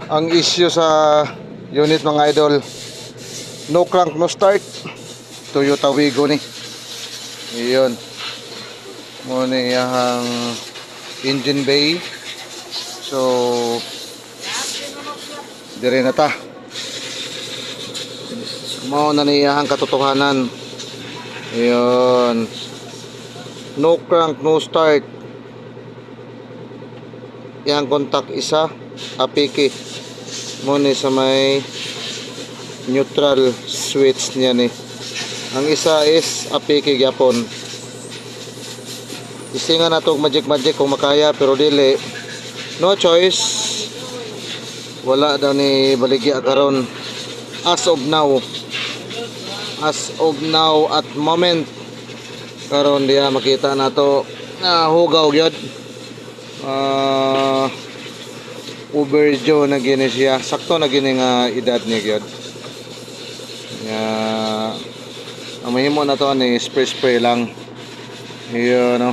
Ang issue sa unit mga idol, no crank no start. Toyota Wigo ni. Iyon. Muna iyang engine bay. So dire na ta. Mao na niyang katotohanan. Iyon. No crank no start. Yang kontak isa apiki. Muna sa may neutral switch niya ni. Ang isa is apiki gyapon. Isinga na itong magic kung makaya, pero dili. No choice. Wala daw ni baligya karon. As of now at moment karon diya makita na to na hugaw gyud. Uberjo na gini siya. Sakto na gini nga edad niya gyud. Ang mahimo na to ni spray lang. Iyon no.